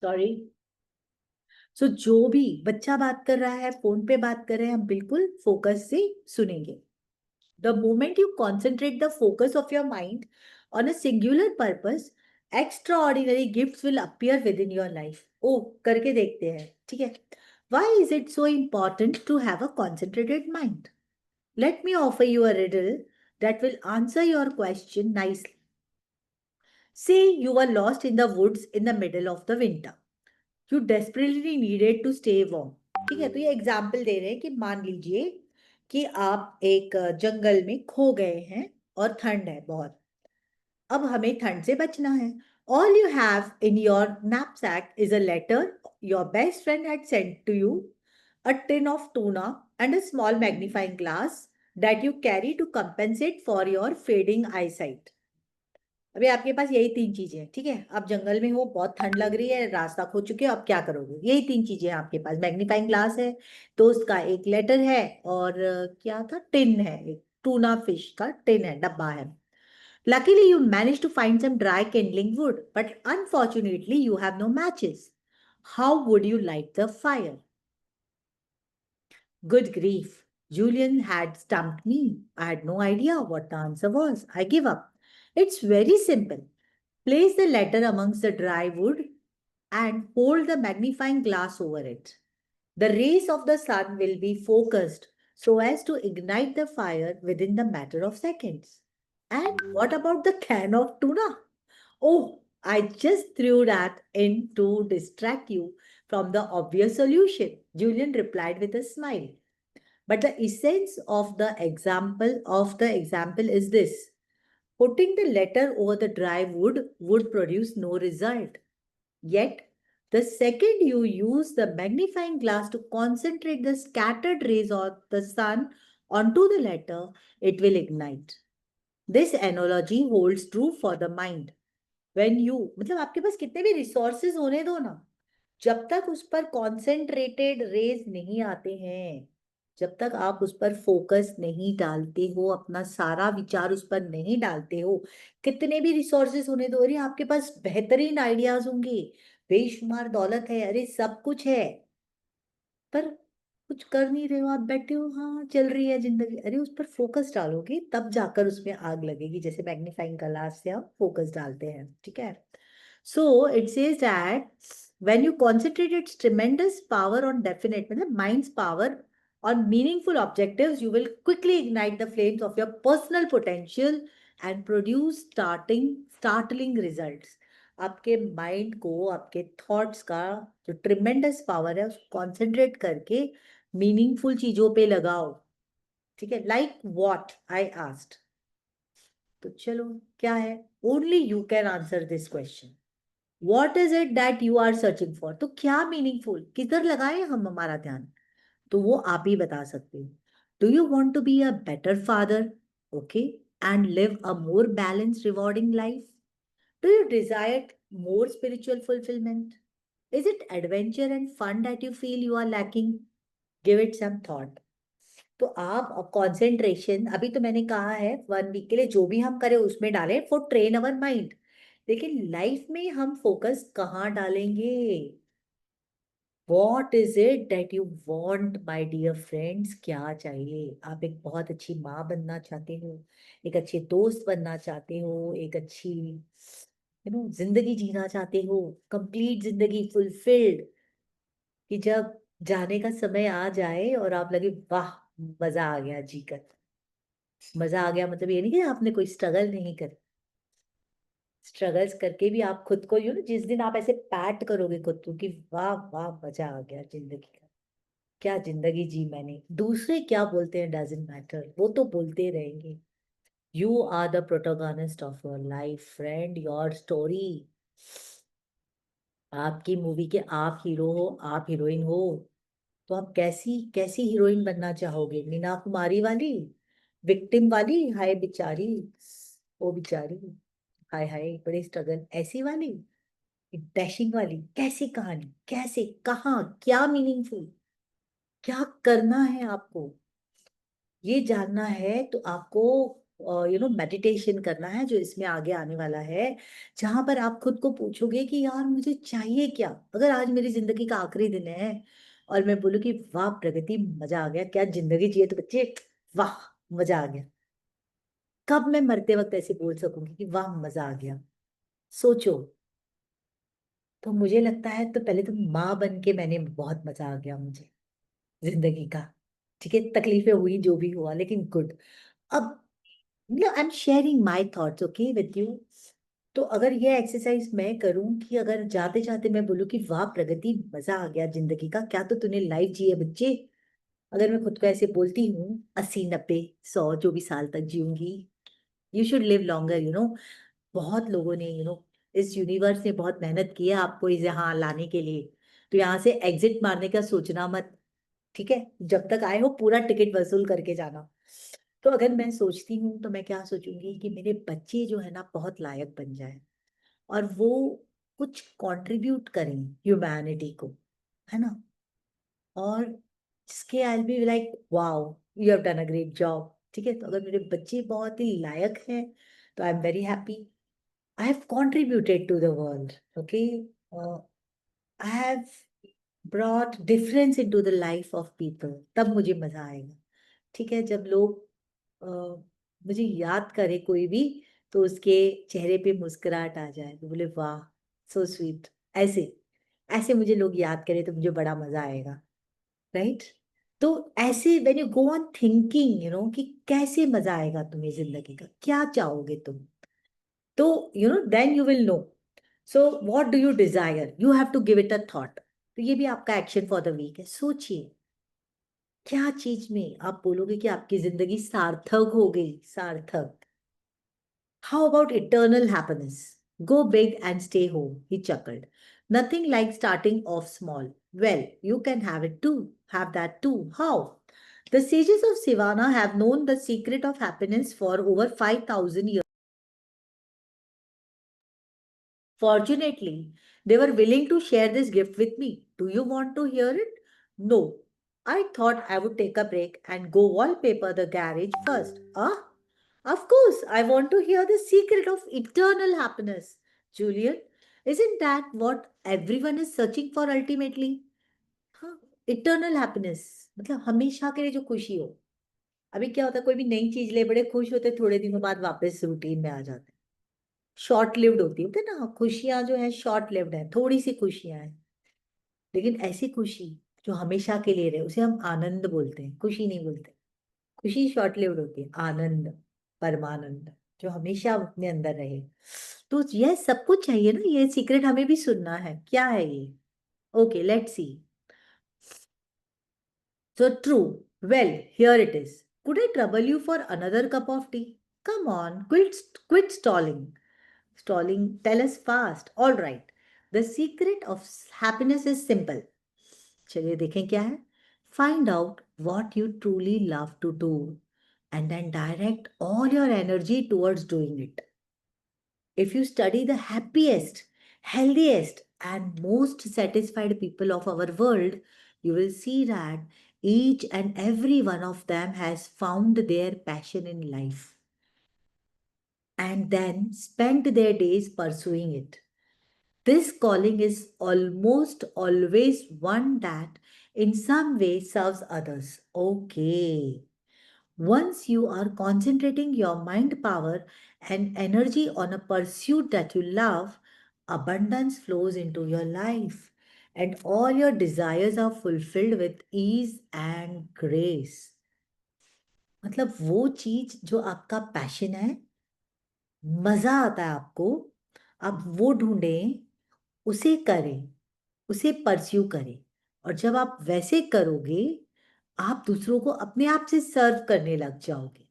सॉरी। सो जो भी बच्चा बात कर रहा है, फोन पे बात कर रहे हैं, हम बिल्कुल फोकस से सुनेंगे। The moment you concentrate the focus of your mind on a singular purpose, extraordinary gifts will appear within your life. Oh, करके देखते हैं, ठीक है? Why is it so important to have a concentrated mind? Let me offer you a riddle that will answer your question nicely. Say you were lost in the woods in the middle of the winter. You desperately needed to stay warm. ठीक है, तो ये example दे रहे हैं कि मान लीजिए कि आप एक जंगल में खो गए हैं और ठंड है बहुत। अब हमें ठंड से बचना है। All you have in your knapsack is a letter your best friend had sent to you, a tin of tuna, and a small magnifying glass that you carry to compensate for your fading eyesight. अभी आपके पास यही तीन चीजें हैं। ठीक है, आप जंगल में हो, बहुत ठंड लग रही है, रास्ता खो चुके हो, अब क्या करोगे? यही तीन चीजें हैं आपके पास। मैग्नीफाइंग ग्लास है, दोस्त का एक लेटर है, और क्या था, टिन है, एक टूना फिश का टिन है, डब्बा है। Luckily, you managed to find some dry kindling wood, but unfortunately, you have no matches. How would you light the fire? Good grief. Julian had stumped me. I had no idea what the answer was. I give up. It's very simple. Place the letter amongst the dry wood and hold the magnifying glass over it. The rays of the sun will be focused so as to ignite the fire within the matter of seconds. And what about the can of tuna? Oh, I just threw that in to distract you from the obvious solution, Julian replied with a smile. But the essence of the example is this. Putting the letter over the dry wood would produce no result. Yet, The second you use the magnifying glass to concentrate the scattered rays of the sun onto the letter, it will ignite. This analogy holds true for the mind. When you, मतलब आपके पास कितने भी resources होने दो ना, जब तक उस पर कॉन्सेंट्रेटेड रेज नहीं आते हैं, जब तक आप उस पर फोकस नहीं डालते हो, अपना सारा विचार उस पर नहीं डालते हो, कितने भी रिसोर्सेज होने दो, अरे आपके पास बेहतरीन आइडियाज होंगे, बेशुमार दौलत है, अरे सब कुछ है, पर कुछ कर नहीं रहे हो, आप बैठे हो, हाँ चल रही है जिंदगी, अरे उस पर फोकस डालोगे तब जाकर उसमें आग लगेगी, जैसे मैग्नीफाइंग ग्लास से हम फोकस डालते हैं, ठीक है। So it says that when you concentrate its tremendous power on definite, मतलब mind's power on meaningful objectives, you will quickly ignite the flames of your personal potential and produce startling results. आपके mind को, आपके thoughts का जो tremendous power है उसको concentrate करके meaningful चीजों पे लगाओ, ठीक है। लाइक व्हाट आई आस्क्ड, तो चलो क्या है, only you can answer this question. What is it that you are searching for, तो क्या मीनिंगफुल, किधर लगाए हम हमारा ध्यान, तो वो आप ही बता सकते हो। Do you want to be a better father, okay, and live a more balance rewarding life? Do you desire more spiritual fulfilment? Is it adventure and fun that you feel you are lacking? Give it some thought. तो आप concentration, अभी तो मैंने कहा है 1 week के लिए जो भी हम करें उसमें डालें फॉर ट्रेन अवर माइंड, लेकिन लाइफ में हम फोकस कहाँ डालेंगे? What is it that you want my dear friends, क्या चाहिए? आप एक बहुत अच्छी माँ बनना चाहते हो, एक अच्छे दोस्त बनना चाहते हो, एक अच्छी जिंदगी जीना चाहते हो, कंप्लीट जिंदगी फुलफिल्ड, कि जब जाने का समय आ जाए और आप लगे वाह मजा आ गया जीकर। मजा आ गया मतलब ये नहीं कि आपने कोई स्ट्रगल नहीं कर, स्ट्रगल्स करके भी आप खुद को जिस दिन आप ऐसे पैट करोगे खुद को कि वाह वाह मजा आ गया जिंदगी का, क्या जिंदगी जी मैंने, दूसरे क्या बोलते हैं डजंट मैटर, वो तो बोलते रहेंगे। You are the protagonist of your life friend, your story, आपकी मूवी के आप हीरो हो, आप हीरोइन हो, तो आप कैसी कैसी हीरोइन बनना चाहोगे? मीना कुमारी वाली, विक्टिम वाली, हाय बेचारी, ओ बेचारी, हाय हाय बड़े स्ट्रगल, ऐसी वाली, डैशिंग वाली, कैसी कहानी, कैसे, कहाँ, क्या मीनिंगफुल, क्या करना है आपको, ये जानना है तो आपको मेडिटेशन करना है जो इसमें आगे आने वाला है, जहां पर आप खुद को पूछोगे कि यार मुझे चाहिए क्या, अगर आज मेरी जिंदगी का आखिरी दिन है और मैं बोलूँ कि वाह प्रगति मजा आ गया, क्या जिंदगी जिए, तो बच्चे वाह मजा आ गया, कब मैं मरते वक्त ऐसे बोल सकूंगी कि वाह मजा आ गया? सोचो। तो मुझे लगता है तो पहले तो माँ बन के मैंने बहुत मजा आ गया मुझे जिंदगी का, ठीक है, तकलीफें हुई जो भी हुआ लेकिन गुड। अब I am sharing my thoughts okay with you. तो अगर ये एक्सरसाइज मैं करूं कि अगर जाते जाते मैं बोलूं कि वाह प्रगति मजा आ गया जिंदगी का, क्या तो तूने लाइफ जी है बच्चे, अगर मैं खुद को ऐसे बोलती हूँ 80 90 100 जो भी साल तक जीऊंगी, यू शुड लिव लॉन्गर बहुत लोगों ने इस यूनिवर्स ने बहुत मेहनत की है आपको इस यहाँ लाने के लिए, तो यहाँ से एग्जिट मारने का सोचना मत, ठीक है, जब तक आए हो पूरा टिकट वसूल करके जाना। तो अगर मैं सोचती हूँ तो मैं क्या सोचूंगी कि मेरे बच्चे जो है ना बहुत लायक बन जाए और वो कुछ कंट्रीब्यूट करें ह्यूमैनिटी को, है ना, और जिसके I be like wow you have done a great job, ठीक है। तो अगर मेरे बच्चे बहुत ही लायक हैं तो I am very happy, I have contributed to the world, okay, I have brought difference into the life of people, तब मुझे मजा आएगा, ठीक है। जब लोग अ, मुझे याद करे कोई भी, तो उसके चेहरे पे मुस्कुराहट आ जाए, तो बोले वाह सो स्वीट, ऐसे ऐसे मुझे लोग याद करें तो मुझे बड़ा मजा आएगा, राइट। तो ऐसे when you go on thinking कि कैसे मजा आएगा तुम्हें जिंदगी का, क्या चाहोगे तुम, तो then you will know. So what do you desire, you have to give it a thought, तो ये भी आपका एक्शन फॉर द वीक है, सोचिए क्या चीज में आप बोलोगे कि आपकी जिंदगी सार्थक हो गई, सार्थक। How about eternal happiness, go big and stay home, he chuckled. Nothing like starting off small. Well, you can have it too. Have that too. How? The sages of Sivana have known the secret of happiness for over 5,000 years. Fortunately, they were willing to share this gift with me. Do you want to hear it? No. I thought I would take a break and go wallpaper the garage first. Ah, of course, I want to hear the secret of eternal happiness. Julian, isn't that what everyone is searching for ultimately? हाँ, eternal happiness मतलब हमेशा के लिए जो खुशी हो। अभी क्या होता है, कोई भी नई चीज ले बड़े खुश होते, थोड़े दिनों बाद वापस रूटीन में आ जाते हैं। शॉर्ट लिव्ड होती है ना खुशियां, जो है शॉर्ट लिव्ड है, थोड़ी सी खुशियां हैं। लेकिन ऐसी खुशी जो हमेशा के लिए रहे उसे हम आनंद बोलते हैं, खुशी नहीं बोलते। खुशी शॉर्ट लिव्ड होती है, आनंद, परमानंद, जो हमेशा अपने अंदर रहे। तो यह सब कुछ चाहिए ना, ये सीक्रेट हमें भी सुनना है, क्या है ये? Okay, let's see. So true. Well, here it is. Could I trouble you for another cup of tea? Come on, quit stalling. Stalling, tell us fast. All right. The secret of happiness is simple. चलिए देखें क्या है. Find out what you truly love to do and then direct all your energy towards doing it. If you study the happiest, healthiest, and most satisfied people of our world, you will see that each and every one of them has found their passion in life and then spent their days pursuing it. This calling is almost always one that in some way serves others. Okay. Once you are concentrating your mind power and energy on a pursuit that you love, abundance flows into your life and all your desires are fulfilled with ease and grace. मतलब वो चीज जो आपका passion है, मजा आता है आपको, आप वो ढूंढें, उसे करें, उसे परस्यू करें। और जब आप वैसे करोगे, आप दूसरों को अपने आप से सर्व करने लग जाओगे।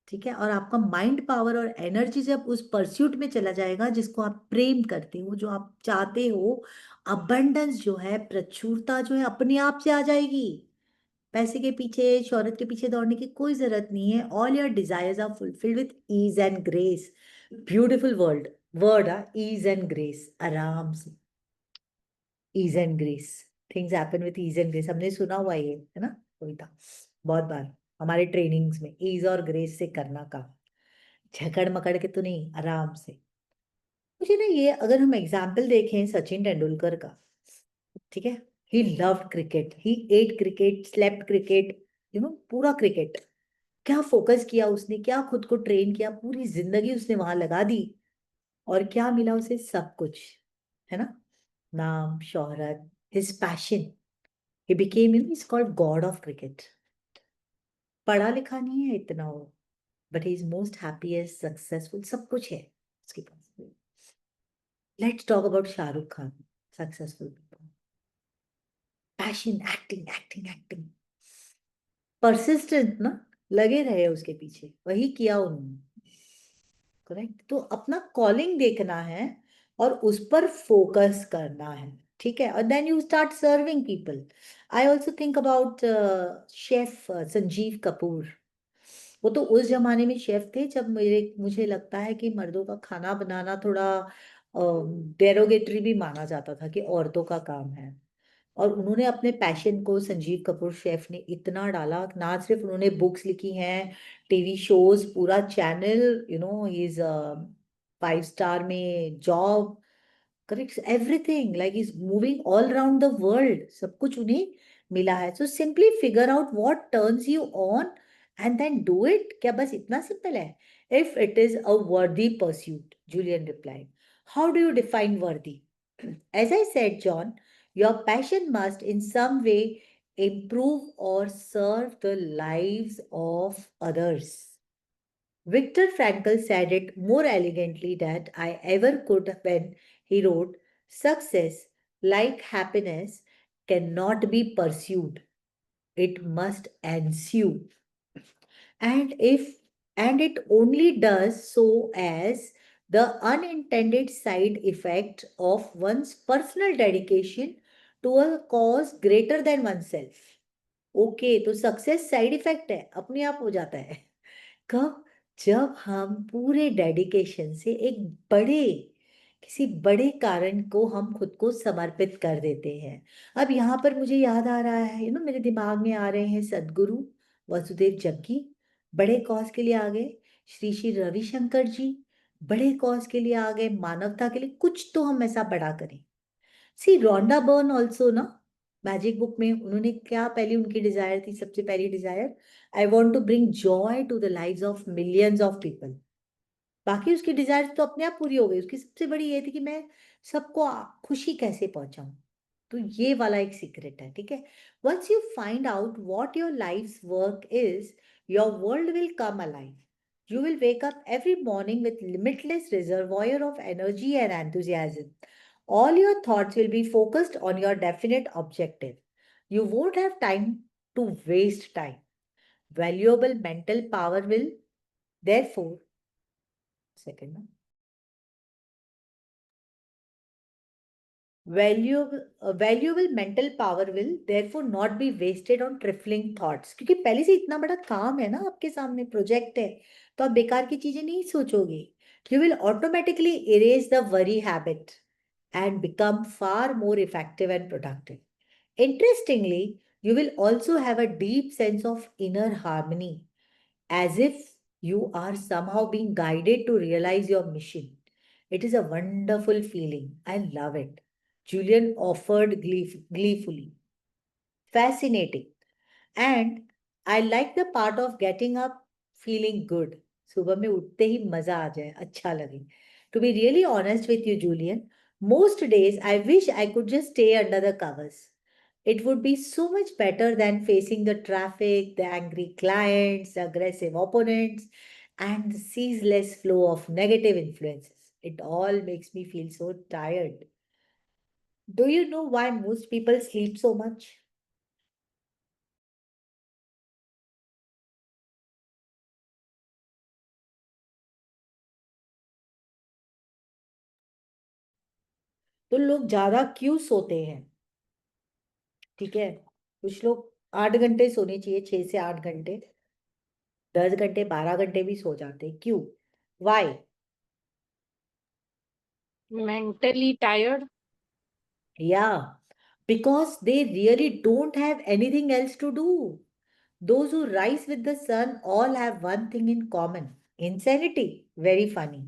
ठीक है, और आपका माइंड पावर और एनर्जी जब उस परस्यूट में चला जाएगा जिसको आप प्रेम करते हो, जो आप चाहते हो, अबंडेंस जो है, प्रचुरता जो है, अपने आप से आ जाएगी। पैसे के पीछे, शोहरत के पीछे दौड़ने की कोई जरूरत नहीं है। All your desires are fulfilled with ease and grace. Beautiful word word ah, ease and grace, आराम से। Ease and grace, things happen with ease and grace, हमने सुना हुआ ये है ना कविता बहुत बार हमारे ट्रेनिंग्स में। ईज और ग्रेस से करना काम, झकड़ मकड़ के तो नहीं, आराम से। मुझे ना ये, अगर हम एग्जाम्पल देखें सचिन तेंदुलकर का, ठीक है, he loved cricket, he eight cricket, slept cricket, पूरा क्रिकेट। क्या फोकस किया उसने, क्या खुद को ट्रेन किया, पूरी जिंदगी उसने वहां लगा दी, और क्या मिला उसे? सब कुछ, है ना, नाम, शोहरत, his passion. He became, is called god of cricket. पढ़ा लिखा नहीं है इतना वो, but he is most happiest, successful, सब कुछ है उसके पास। Let's talk about Shahrukh Khan, successful people, passion, acting acting acting, persistent ना, लगे रहे उसके पीछे, वही किया उन्होंने। करेक्ट, तो अपना कॉलिंग देखना है और उस पर फोकस करना है, ठीक है, और then you start serving people. I also think about chef Sanjeev Kapoor. वो तो उस जमाने में शेफ थे जब मुझे लगता है कि मर्दों का खाना बनाना थोड़ा डेरोगेटरी भी माना जाता था, कि औरतों का काम है। और उन्होंने अपने पैशन को, संजीव कपूर शेफ ने इतना डाला, ना सिर्फ उन्होंने बुक्स लिखी हैं, टीवी शोज, पूरा चैनल, इज 5 स्टार में job, correct, everything, like is moving all around the world, सब कुछ उन्हें मिला है। So simply figure out what turns you on and then do it. क्या बस इतना सिंपल है? If it is a worthy pursuit, Julian replied. How do you define worthy? As I said, John, your passion must in some way improve or serve the lives of others. Viktor Frankl said it more elegantly than I ever could when he wrote, success, like happiness, cannot be pursued. It must ensue. And if and it only does so as the unintended side effect of one's personal dedication to a cause greater than oneself. Okay, तो success side effect है, अपने आप हो जाता है। कब? जब हम पूरे डेडिकेशन से एक बड़े किसी बड़े कारण को हम खुद को समर्पित कर देते हैं। अब यहाँ पर मुझे याद आ रहा है, मेरे दिमाग में आ रहे हैं सदगुरु वसुदेव जग्गी, बड़े कॉज के लिए आ गए। श्री श्री रविशंकर जी बड़े कॉज के लिए आ गए, मानवता के लिए कुछ तो हम ऐसा बड़ा करें। सी रोंडा बर्न ऑल्सो ना, मैजिक बुक में उन्होंने क्या पहली उनकी डिजायर थी, सबसे पहली desire, I want to bring joy to the lives of millions of people. बाकी उसकी डिजायर तो अपने आप पूरी हो गई, उसकी सबसे बड़ी ये थी कि मैं सबको खुशी कैसे पहुंचाऊं। तो ये वाला एक सीक्रेट है, ठीक है। Once you find out what your life's work is, your world will come alive. You will wake up every morning with limitless reservoir of energy and enthusiasm. All your thoughts will be focused on your definite objective. You won't have time to waste time. Valuable mental power will, therefore, second, valuable mental power will therefore not be wasted on trifling thoughts, क्योंकि पहले से इतना बड़ा काम है ना, आपके सामने प्रोजेक्ट है, तो आप बेकार की चीजें नहीं सोचोगे। You will automatically erase the worry habit and become far more effective and productive. Interestingly, you will also have a deep sense of inner harmony, as if you are somehow being guided to realize your mission. It is a wonderful feeling. I love it. Julian offered gleefully. Fascinating. And I like the part of getting up feeling good. सुबह में उठते ही मजा आ जाए, अच्छा लगे. To be really honest with you, Julian, most days I wish I could just stay under the covers. It would be so much better than facing the traffic, the angry clients, the aggressive opponents, and the ceaseless flow of negative influences. It all makes me feel so tired. Do you know why most people sleep so much? तो लोग ज्यादा क्यों सोते हैं? ठीक है, कुछ लोग 8 घंटे सोने चाहिए, 6 से 8 घंटे, 10 घंटे, 12 घंटे भी सो जाते हैं, क्यों? Y? Mentally tired. Yeah, because they really don't have anything else to do. Those who rise with the sun all have one thing in common: insanity. Very funny.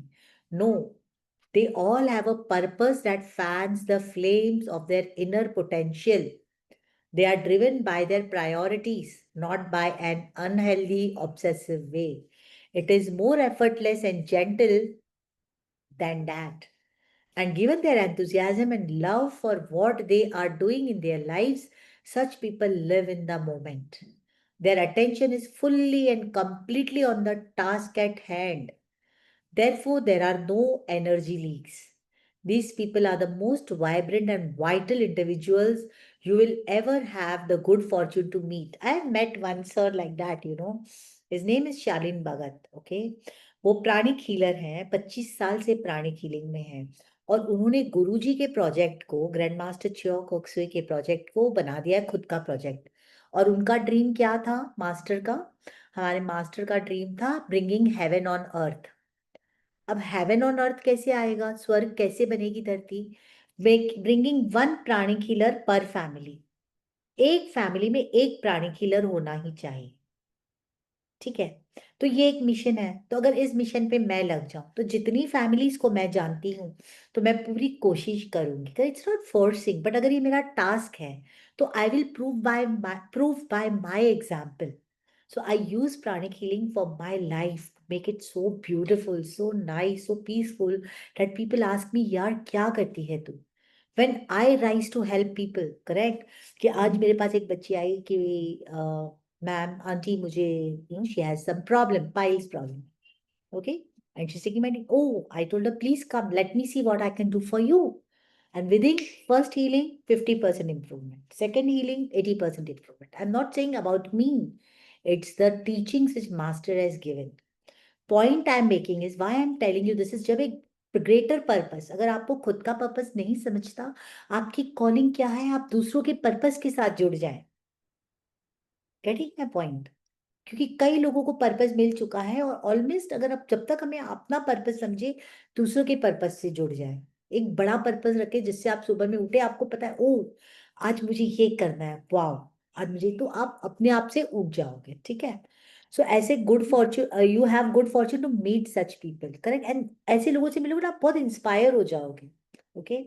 No, they all have a purpose that fans the flames of their inner potential. They are driven by their priorities, not by an unhealthy, obsessive way. It is more effortless and gentle than that. And given their enthusiasm and love for what they are doing in their lives, such people live in the moment. Their attention is fully and completely on the task at hand. Therefore, there are no energy leaks. These people are the most vibrant and vital individuals you will ever have the good fortune to meet. I have met one sir like that. His name is Shalin Bhagat, okay? वो प्राणिक healer हैं, 25 साल से pranic healing में हैं, और उन्होंने गुरुजी के project को, ग्रैंड मास्टर चियो कोक्सुए के प्रोजेक्ट को बना दिया है खुद का प्रोजेक्ट। और उनका ड्रीम क्या था मास्टर का? हमारे मास्टर का ड्रीम था ब्रिंगिंग हेवन ऑन अर्थ। अब हेवन ऑन अर्थ कैसे आएगा, स्वर्ग कैसे बनेगी धरती? ब्रिंगिंग वन प्राणिक हीलर पर फैमिली। एक फैमिली में एक प्राणिक हीलर होना ही चाहिए, ठीक है। तो ये एक मिशन है, तो अगर इस मिशन पे मैं लग जाऊं तो जितनी फैमिलीज को मैं जानती हूँ, तो मैं पूरी कोशिश करूंगी। इट्स नॉट फोर्सिंग, बट अगर ये मेरा टास्क है तो I will prove by my example. So I use pranic healing for my life, make it so beautiful, so nice, so peaceful that people ask me, यार क्या करती है तू? When I rise to help people, correct? कि आज मेरे पास एक बच्ची आई कि मैम आंटी मुझे she has some problem, piles problem, okay? And she's taking my name. Oh, I told her, please come, let me see what I can do for you. And within first healing, 50% improvement. Second healing, 80% improvement. I'm not saying about me. It's the teachings which master has given. Point I'm making is why I'm telling you this is जब एक greater purpose, अगर आपको खुद का purpose नहीं समझता, आपकी calling क्या है, आप दूसरों के पर्पस के साथ जुड़ जाएं। Getting my point? क्योंकि कई लोगों को पर्पस मिल चुका है, और ऑलमोस्ट अगर आप, जब तक हमें अपना पर्पस समझे, दूसरों के पर्पस से जुड़ जाए। एक बड़ा पर्पस रखे जिससे आप सुबह में उठे, आपको पता है ओ आज मुझे ये करना है, वाह आज मुझे, तो आप अपने आप से उठ जाओगे, ठीक है। सो ऐसे good fortune, you have good fortune to meet such people, correct, and ऐसे लोगों से मिलोगे ना, आप बहुत इंस्पायर हो जाओगे। Okay,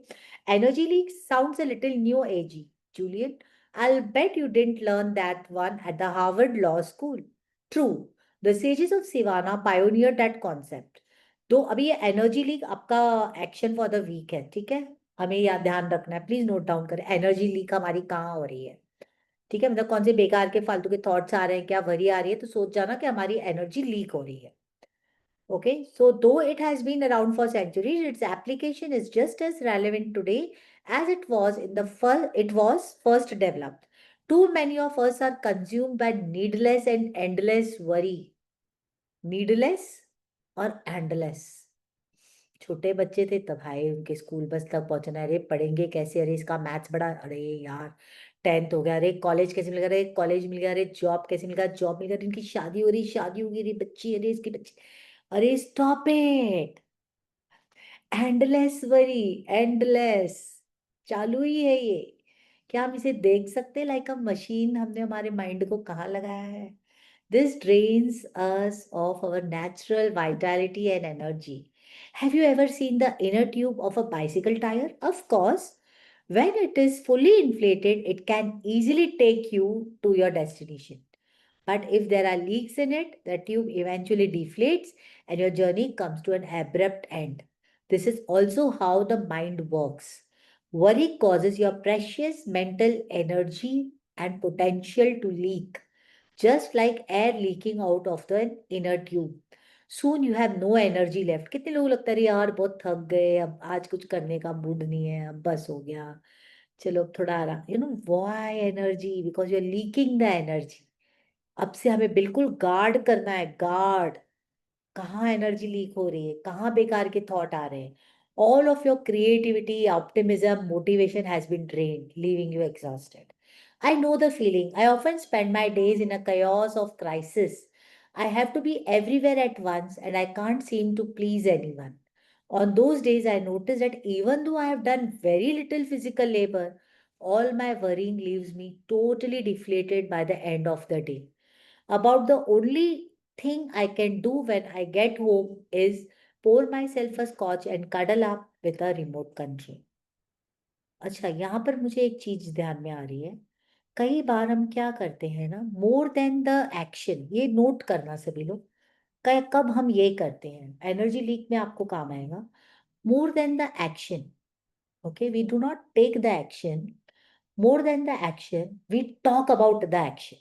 energy leak sounds a little new agey, Julian, I'll bet you didn't learn that one at the Harvard Law School. True, the sages of Savannah pioneered that concept. तो अभी ये एनर्जी लीक आपका action for the week है, ठीक है। हमें याद ध्यान रखना है, प्लीज नोट डाउन करें एनर्जी लीक हमारी कहाँ हो रही है, ठीक है। मतलब कौन से बेकार के फालतू के थॉट्स आ रहे हैं, क्या वरी आ रही है, तो सोच जाना कि हमारी एनर्जी लीक हो रही है। Okay, so though it has been around for centuries, its application is just as relevant today as it was in the first it was first developed. Too many of us are consumed by needless and endless worry. Needless और endless. छोटे बच्चे थे तब भाई उनके school bus तक पहुंचना, अरे पढ़ेंगे कैसे, अरे इसका मैथ्स बड़ा, अरे यार 10th हो गया, अरे कॉलेज कैसे मिलेगा, अरे कॉलेज मिल गया, अरे जॉब कैसे मिलेगा, जॉब मिल गया, इनकी शादी हो रही, शादी होगी, अरे बच्ची, अरे इसकी बच्ची, अरे stop it. Endless worry, endless चालू ही है ये। क्या हम इसे देख सकते, लाइक अ मशीन, हमने हमारे माइंड को कहाँ लगाया है। This drains us of our natural vitality and energy. Have you ever seen the inner tube of a bicycle tire? Of course, when it is fully inflated, it can easily take you to your destination. But if there are leaks in it, the tube eventually deflates and your journey comes to an abrupt end. This is also how the mind works. Worry causes your precious mental energy and potential to leak, just like air leaking out of the inner tube. Soon you have no energy left. कितने लोग लगता है यार बहुत थक गए, अब आज कुछ करने का मूड नहीं है, अब बस हो गया, चलो अब थोड़ा आराम, why energy? Because you're leaking the energy. अब से हमें बिल्कुल गार्ड करना है, गार्ड। कहाँ एनर्जी लीक हो रही है, कहाँ बेकार के थॉट आ रहे हैं। All of your creativity, optimism, motivation has been drained, leaving you exhausted. I know the feeling. I often spend my days in a chaos of crisis. I have to be everywhere at once and I can't seem to please anyone. On those days, I notice that even though I have done very little physical labor, all my worrying leaves me totally deflated by the end of the day. About the only thing I can do when I get home is pour myself a scotch and cuddle up with a remote control. अच्छा, यहाँ पर मुझे एक चीज ध्यान में आ रही है। कई बार हम क्या करते हैं ना, मोर देन द एक्शन, ये नोट करना सभी लोग, कब हम ये करते हैं, एनर्जी लीक में आपको काम आएगा। More than the action, okay, we do not take the action, more than the action we talk about the action.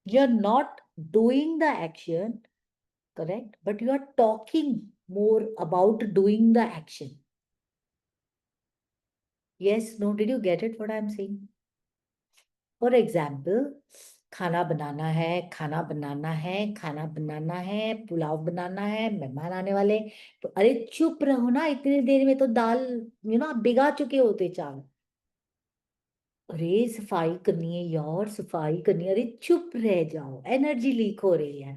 You are not doing the action, correct, but you are talking more about doing the action. Yes, no, did you get it what I'm saying? For example, खाना बनाना है, खाना बनाना है, खाना बनाना है, पुलाव बनाना है, मेहमान आने वाले, तो अरे चुप रहो ना, इतनी देर में तो दाल आप भिगा चुके होते चावल। अरे सफाई करनी है यार, सफाई करनी है, अरे चुप रह जाओ, एनर्जी लीक हो रही है।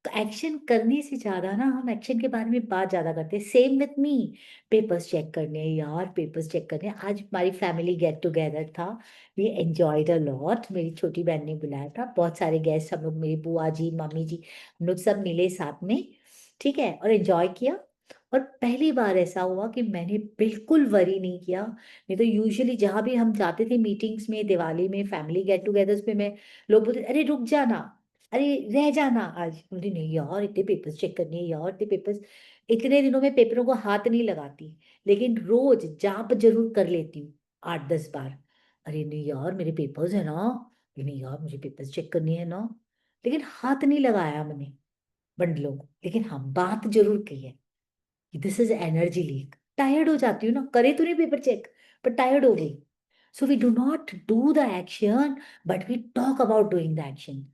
तो एक्शन करने से ज्यादा ना हम एक्शन के बारे में बात ज्यादा करते हैं। Same with me, papers check करने हैं यार, पेपर्स चेक करने हैं। आज हमारी फैमिली गेट टुगेदर था, वी एंजॉयड अ लॉट। मेरी छोटी बहन ने बुलाया था, बहुत सारे गेस्ट, हम लोग, मेरी बुआ जी, मम्मी जी, हम लोग सब मिले साथ में, ठीक है, और एंजॉय किया। और पहली बार ऐसा हुआ कि मैंने बिल्कुल वरी नहीं किया। नहीं तो यूजुअली जहां भी हम जाते थे मीटिंग्स में, दिवाली में, फैमिली गेट टुगेदर्स में, मैं, लोग बोलते अरे रुक जाना, अरे रह जाना आज। बोलती नहीं यार, इतने पेपर्स चेक करने हैं यार, इतने पेपर्स। इतने दिनों में पेपरों को हाथ नहीं लगाती, लेकिन रोज जांच जरूर कर लेती हूँ, 8-10 बार। अरे नहीं यार मेरे पेपर्स है ना, अरे नहीं यार मुझे पेपर्स चेक करनी है ना, लेकिन हाथ नहीं लगाया मैंने बंडलों को। लेकिन हाँ, बात जरूर की है कि this is energy leak. Tired हो जाती हूँ ना, करे तो नहीं पेपर चेक, पर टायर्ड हो गई। So we do not do the action, but we talk about doing the action.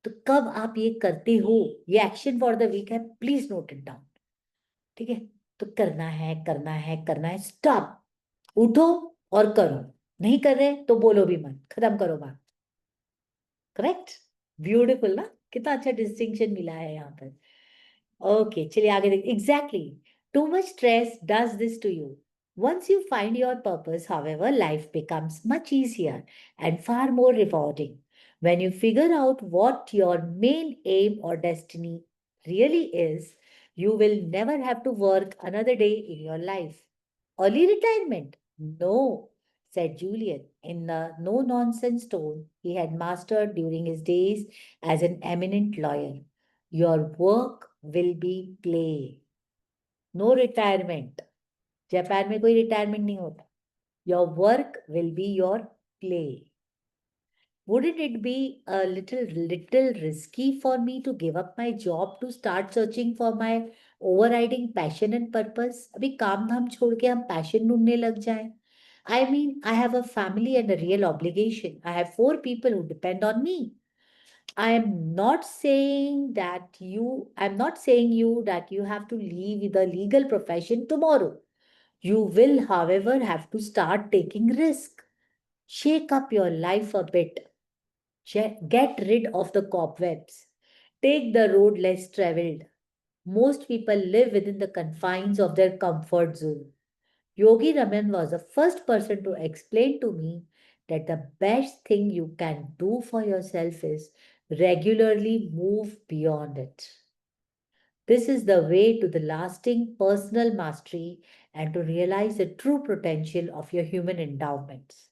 तो कब आप ये करते हो, ये एक्शन फॉर द वीक है, प्लीज नोट इट डाउन। ठीक है, तो करना है, करना है, करना है, स्टॉप, उठो और करो। नहीं कर रहे तो बोलो भी मत, खत्म करो बात। करेक्ट, ब्यूटीफुल ना, कितना अच्छा डिस्टिंक्शन मिला है यहाँ पर। ओके, चलिए आगे देख। Exactly, too much stress does this to you. Once you find your purpose, however, life becomes much easier and far more rewarding. When you figure out what your main aim or destiny really is, you will never have to work another day in your life. Early retirement? No, said Julian in a no nonsense tone he had mastered during his days as an eminent lawyer. Your work will be play. No retirement. Japan में कोई retirement नहीं होता. Your work will be your play. Wouldn't it be a little risky for me to give up my job to start searching for my overriding passion and purpose? अभी काम धाम छोड़ के हम passion ढूंढने लग जाएं. I mean, I have a family and a real obligation. I have 4 people who depend on me. I'm not saying you that you have to leave the legal profession tomorrow. You will, however, have to start taking risk. Shake up your life a bit. Get rid of the cobwebs. Take the road less traveled. Most people live within the confines of their comfort zone. Yogi Raman was the first person to explain to me that the best thing you can do for yourself is regularly move beyond it. This is the way to the lasting personal mastery and to realize the true potential of your human endowments.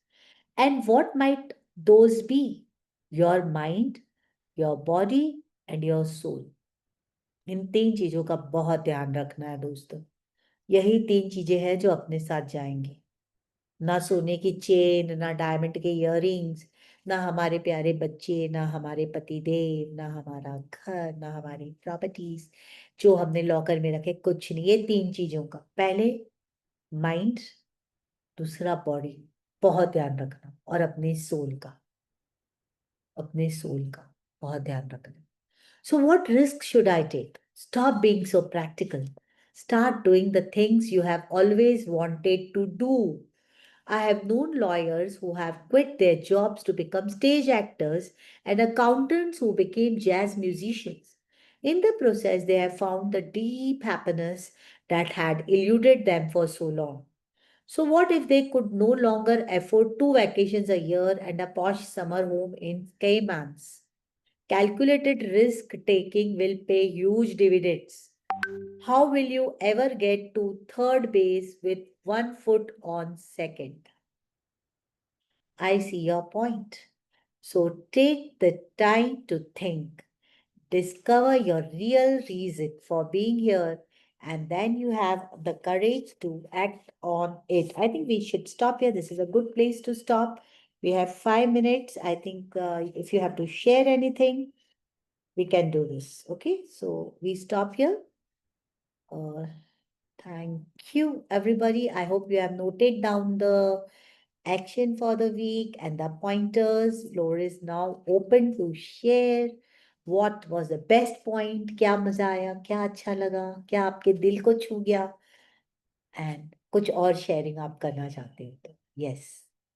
And what might those be? Your mind, your body, and your soul. इन 3 चीजों का बहुत ध्यान रखना है दोस्तों. यही 3 चीजें हैं जो अपने साथ जाएंगी. ना सोने की चेन, ना डायमंड के इयररिंग्स, ना हमारे प्यारे बच्चे, ना हमारे पति देव, ना हमारा घर, ना हमारी प्रॉपर्टीज जो हमने लॉकर में रखे, कुछ नहीं. ये 3 चीजों का, पहले माइंड, दूसरा बॉडी, बहुत ध्यान रखना, और अपने सोल का, अपने सोल का बहुत ध्यान रखना. So what risk should I take? Stop being so practical. Start doing the things you have always wanted to do. I have known lawyers who have quit their jobs to become stage actors and accountants who became jazz musicians. In the process, they have found the deep happiness that had eluded them for so long. So, what if they could no longer afford 2 vacations a year and a posh summer home in Caymans? Calculated risk taking will pay huge dividends. How will you ever get to third base with 1 foot on second? I see your point. So take the time to think, discover your real reason for being here, and then you have the courage to act on it. I think we should stop here. This is a good place to stop. We have 5 minutes. I think if you have to share anything, we can do this. Okay, so we stop here. Uh, thank you, everybody. I hope you have noted down the action for the week and the pointers. Floor is now open to share. What was the best point? क्या मजा आया, क्या अच्छा लगा, क्या आपके दिल को छू गया, एंड कुछ और शेयरिंग आप करना चाहते हो तो यस.